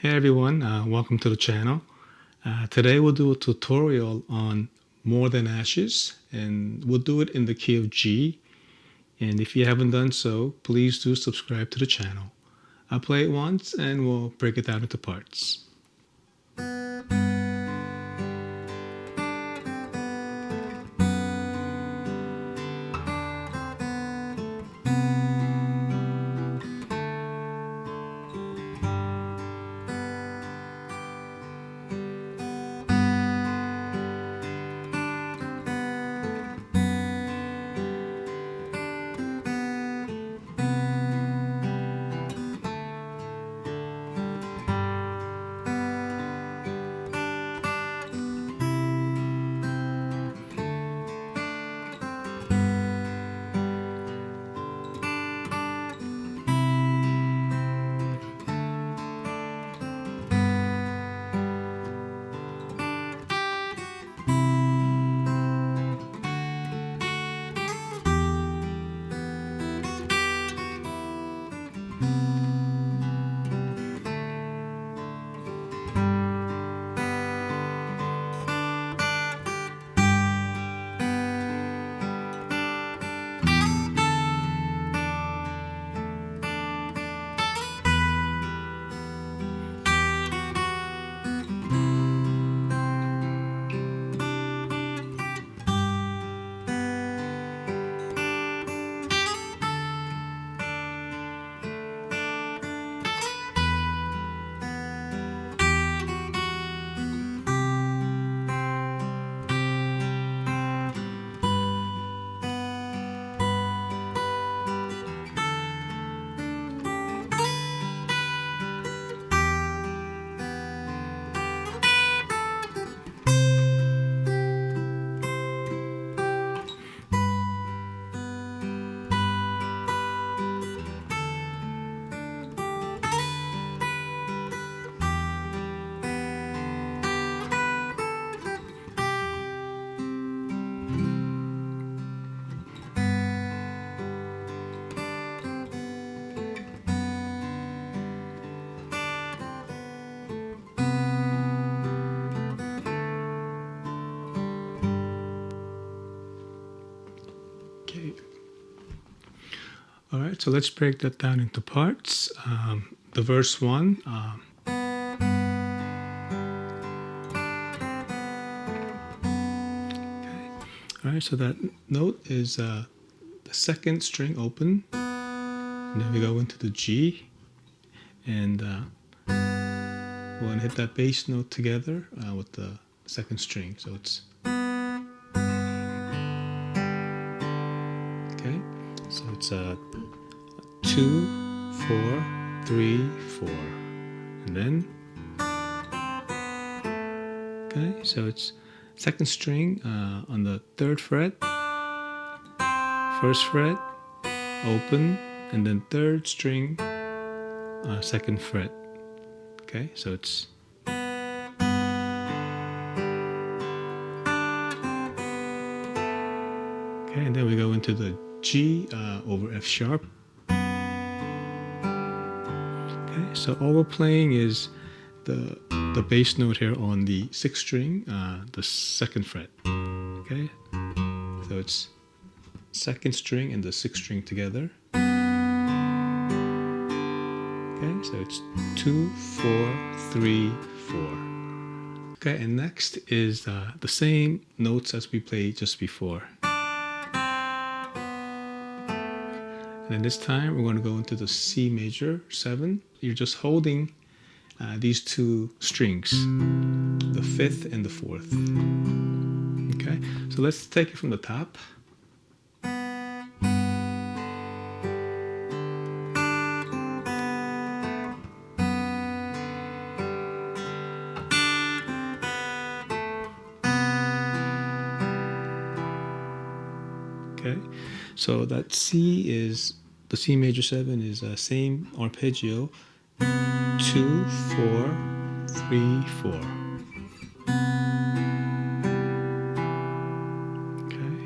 Hey everyone, welcome to the channel. Today we'll do a tutorial on More Than Ashes, and we'll do it in the key of G. And if you haven't done so, please do subscribe to the channel. I'll play it once and we'll break it down into parts. Okay. All right, so let's break that down into parts. The verse 1. Okay. All right, so that note is the second string open, and then we go into the G, and we're going to hit that bass note together with the second string. So it's okay. So it's 2, 4, 3, 4, and then okay. So it's second string on the 3rd fret, 1st fret, open, and then 3rd string, 2nd fret. Okay, so it's okay, and then we go into the G over F sharp. Okay, so all we're playing is the bass note here on the 6th string, the 2nd fret. Okay, so it's 2nd string and the 6th string together. Okay, so it's 2, 4, 3, 4. Okay, and next is the same notes as we played just before. And then this time we're going to go into the C major 7. You're just holding these two strings, the 5th and the 4th. Okay, so let's take it from the top. Okay, so that C is, the C major 7 is same arpeggio, 2, 4, 3, 4. Okay,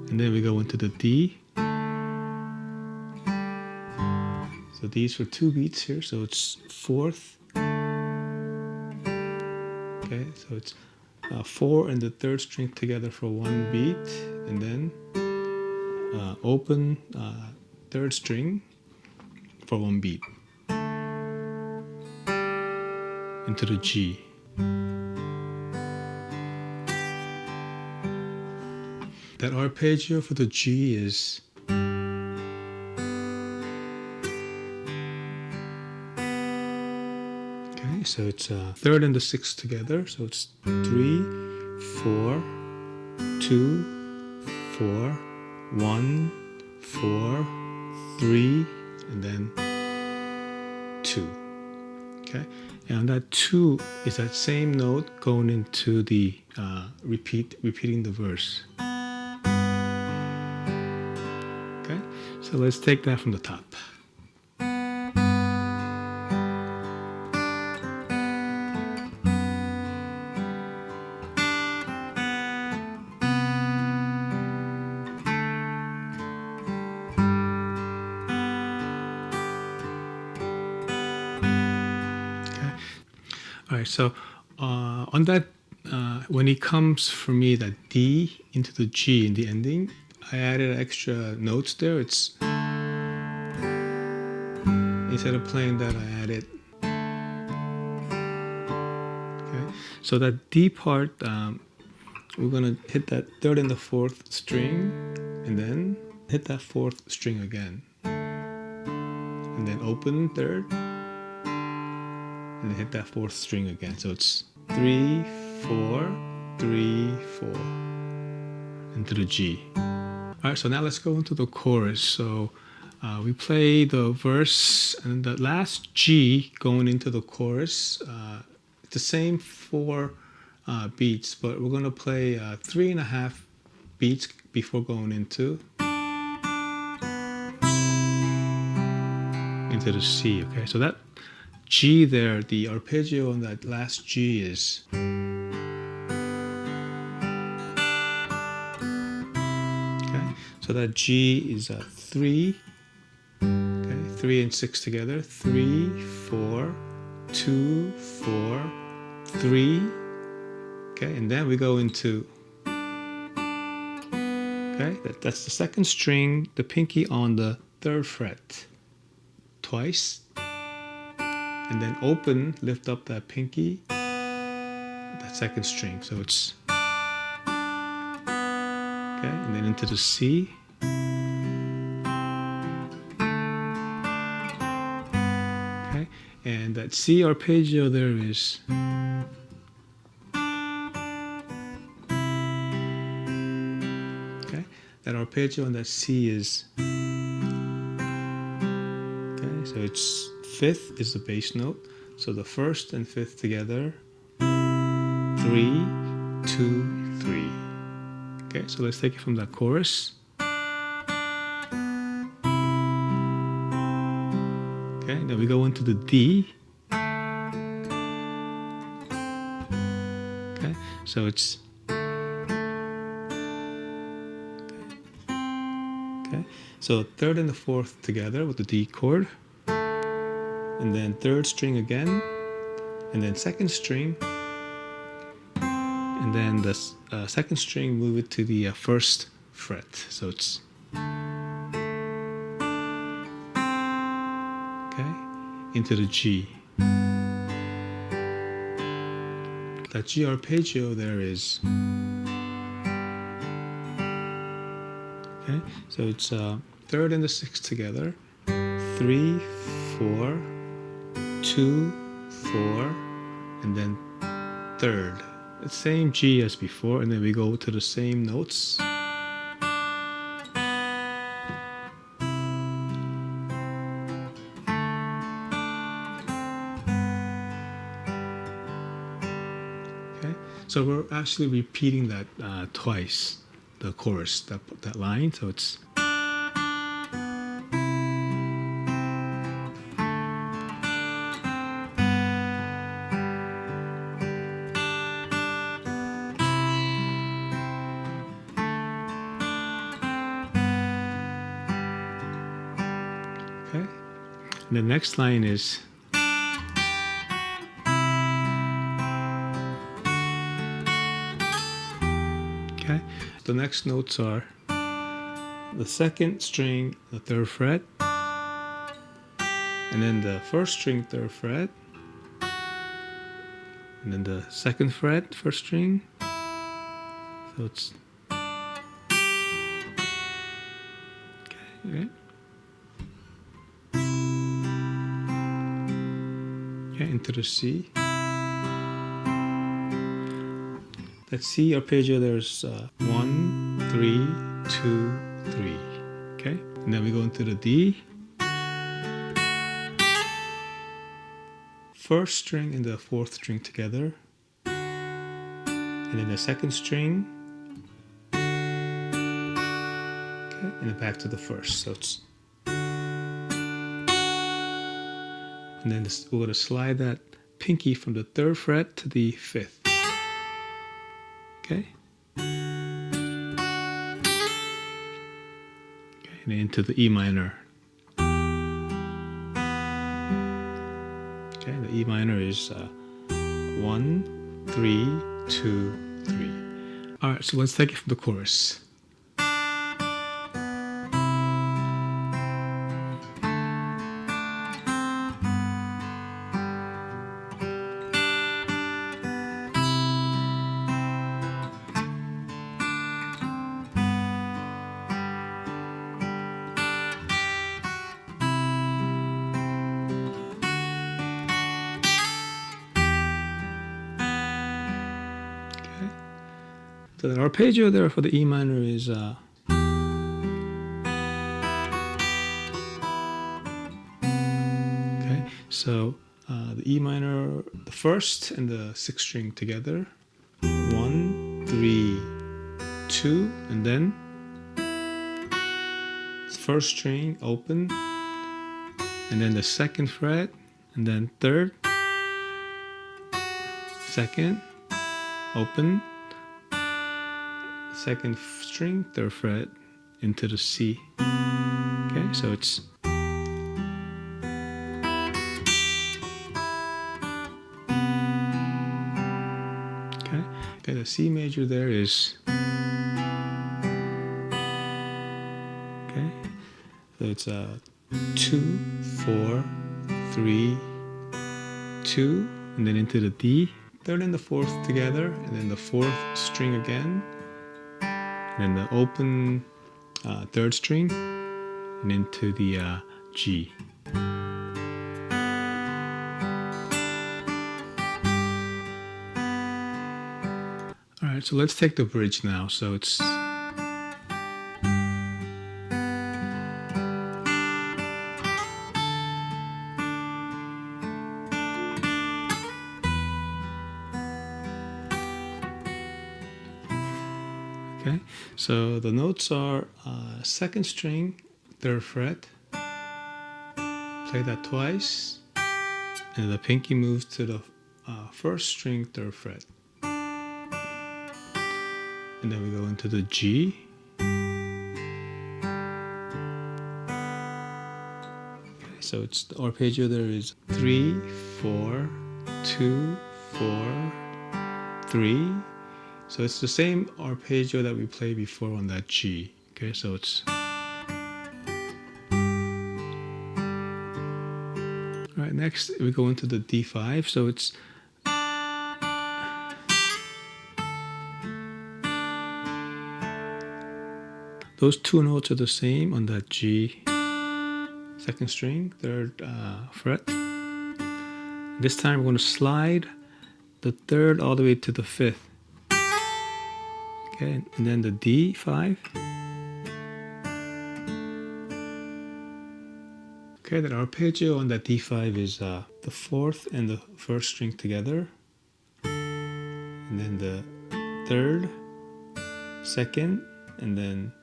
and then we go into the D. So these are 2 beats here, so it's 4th, Okay, so it's 4 and the third string together for one beat, and then open third string for one beat into the G. That arpeggio for the G is okay, so it's third and the sixth together, so it's 3, 4, 2, 4, 1, 4, 3, and then 2. Okay, and that 2 is that same note going into the repeating the verse. Okay, so let's take that from the top. All right, so on that, when it comes for me that D into the G in the ending, I added extra notes there. It's instead of playing that, I added. Okay, so that D part, we're gonna hit that third and the fourth string, and then hit that fourth string again, and then open third, and then hit that fourth string again. So it's 3, 4, 3, 4 into the G. All right, so now let's go into the chorus. So we play the verse and the last G going into the chorus. It's the same 4 beats, but we're gonna play 3.5 beats before going into the C. Okay, so that G there, the arpeggio on that last G is okay. So that G is 3. Okay, 3 and 6 together. 3, 4, 2, 4, 3. Okay, and then we go into. Okay, that's the second string, the pinky on the 3rd fret, twice. And then open, lift up that pinky, that second string. So it's okay, and then into the C. Okay, and that C arpeggio there is okay. That arpeggio on that C is okay. So it's 5th is the bass note. So the 1st and 5th together. 3, 2, 3. Okay, so let's take it from that chorus. Okay, then we go into the D. Okay, so it's okay. So 3rd and the 4th together with the D chord, and then 3rd string again, and then 2nd string, and then the 2nd string move it to the 1st fret. So it's okay into the G. That G arpeggio there is okay. So it's 3rd and the 6th together. 3, 4, 2, 4, and then 3rd. The same G as before, and then we go to the same notes. Okay, so we're actually repeating that twice, the chorus, that line. So it's okay. And the next line is Okay, the next notes are the second string, the third fret, and then the first string, third fret, and then the second fret, first string. So it's okay. Okay, into the C. That C arpeggio, there's 1, 3, 2, 3. Okay, and then we go into the D. First string and the fourth string together, and then the second string, okay, and then back to the first. So it's, and then we're going to slide that pinky from the third fret to the fifth. Okay. Okay, and then into the E minor. Okay, the E minor is 1, 3, 2, 3. All right, so let's take it from the chorus. So the arpeggio there for the E minor is okay. So the E minor, the first and the sixth string together, 1, 3, 2, and then first string open, and then the second fret, and then third, second, open, second string, third fret, into the C. Okay, so it's okay. Okay, the C major there is okay. So it's 2, 4, 3, 2, and then into the D. Third and the fourth together, and then the fourth string again. And then the open third string, and into the G. All right, so let's take the bridge now. So it's okay. So the notes are second string, third fret. Play that twice, and the pinky moves to the first string, third fret. And then we go into the G. Okay, so it's the arpeggio there is 3, 4, 2, 4, 3. So it's the same arpeggio that we played before on that G. Okay, so it's all right. Next we go into the D5. So it's those two notes are the same on that G, second string, third fret. This time we're going to slide the third all the way to the fifth. Okay, and then the D5. Okay, that arpeggio on that D5 is the fourth and the first string together, and then the third, second, and then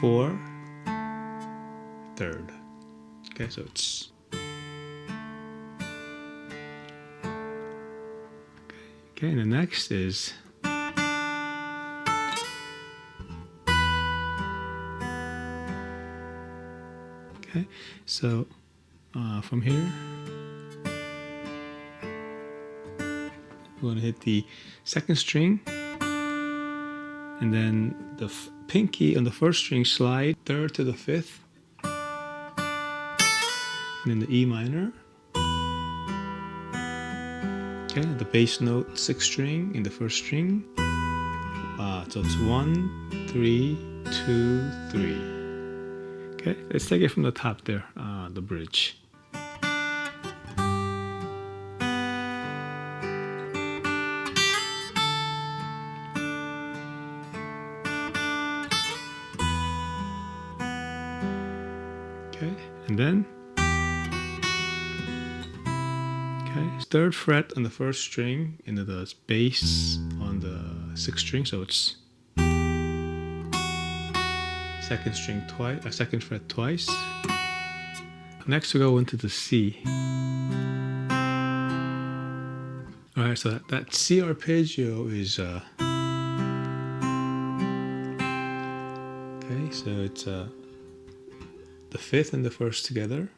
4, third. Okay, so it's okay, and the next is okay. So from here, we're going to hit the second string, and then the pinky on the first string slide third to the fifth, and then the E minor. Okay, the bass note, sixth string in the first string. So it's 1, 3, 2, 3. Okay, let's take it from the top there, the bridge. Okay, and then third fret on the first string into the bass on the sixth string, so it's second string twice, second fret twice. Next we go into the C. All right, so that C arpeggio is okay. So it's the fifth and the first together.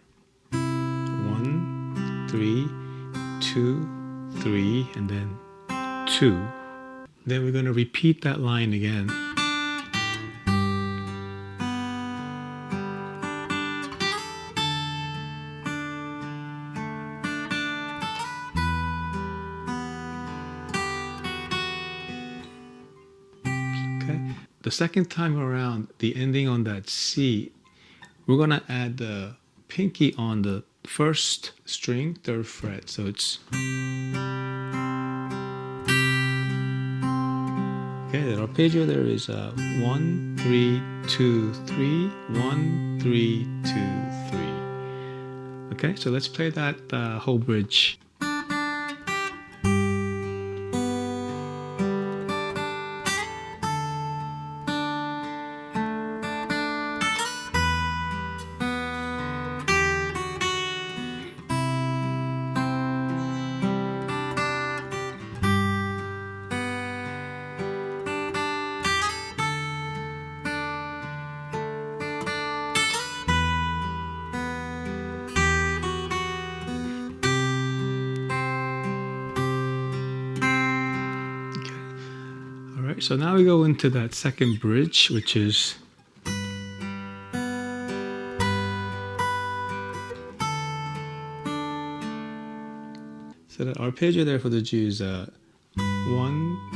1, 3, 2, 3, and then 2. Then we're going to repeat that line again. Okay. The second time around, the ending on that C, we're going to add the pinky on the first string, third fret. So it's okay. The arpeggio there is 1, 3, 2, 3, 1, 3, 2, 3. Okay, so let's play that whole bridge. So now we go into that second bridge, which is so the arpeggio there for the G is 1,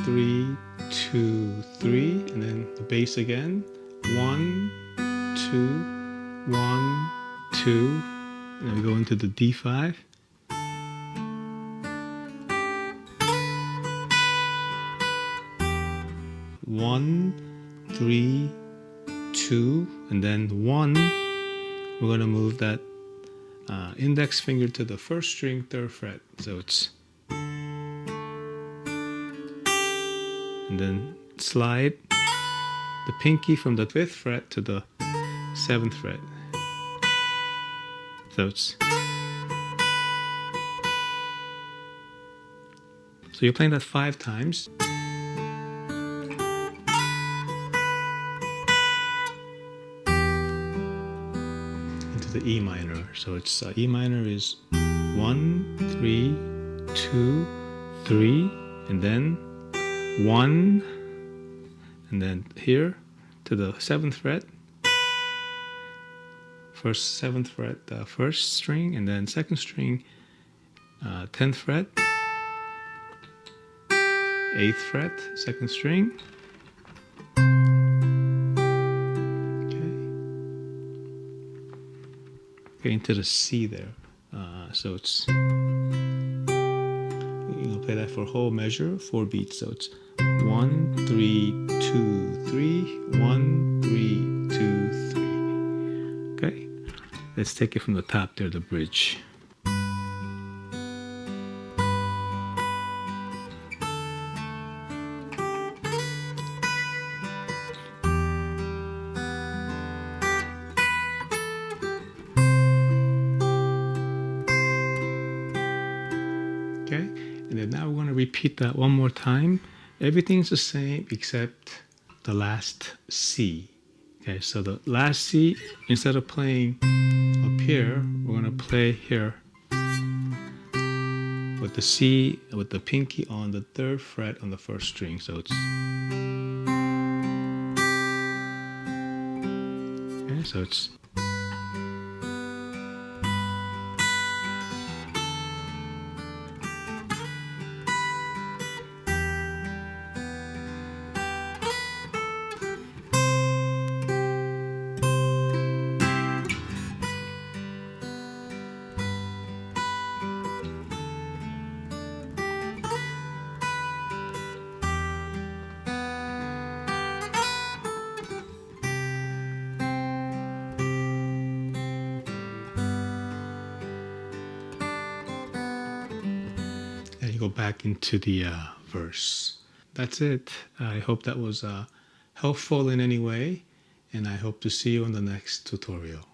3, 2, 3, and then the bass again 1, 2, 1, 2, and then we go into the D5. One, 3, 2, and then 1. We're going to move that index finger to the first string, third fret. So it's, and then slide the pinky from the fifth fret to the seventh fret. So it's, so you're playing that 5 times. The E minor. So it's E minor is 1, 3, 2, 3, and then 1, and then here to the 7th fret, first 7th fret, first string, and then second string, 10th fret, 8th fret, second string. Into the C there, so it's, you'll play that for whole measure, 4 beats. So it's 1, 3, 2, 3, 1, 3, 2, 3. Okay, let's take it from the top there, the bridge. Okay, and then now we're going to repeat that one more time. Everything's the same except the last C. Okay, so the last C, instead of playing up here, we're going to play here with the C, with the pinky on the third fret on the first string. So it's, So it's and you go back into the verse. That's it. I hope that was helpful in any way, and I hope to see you in the next tutorial.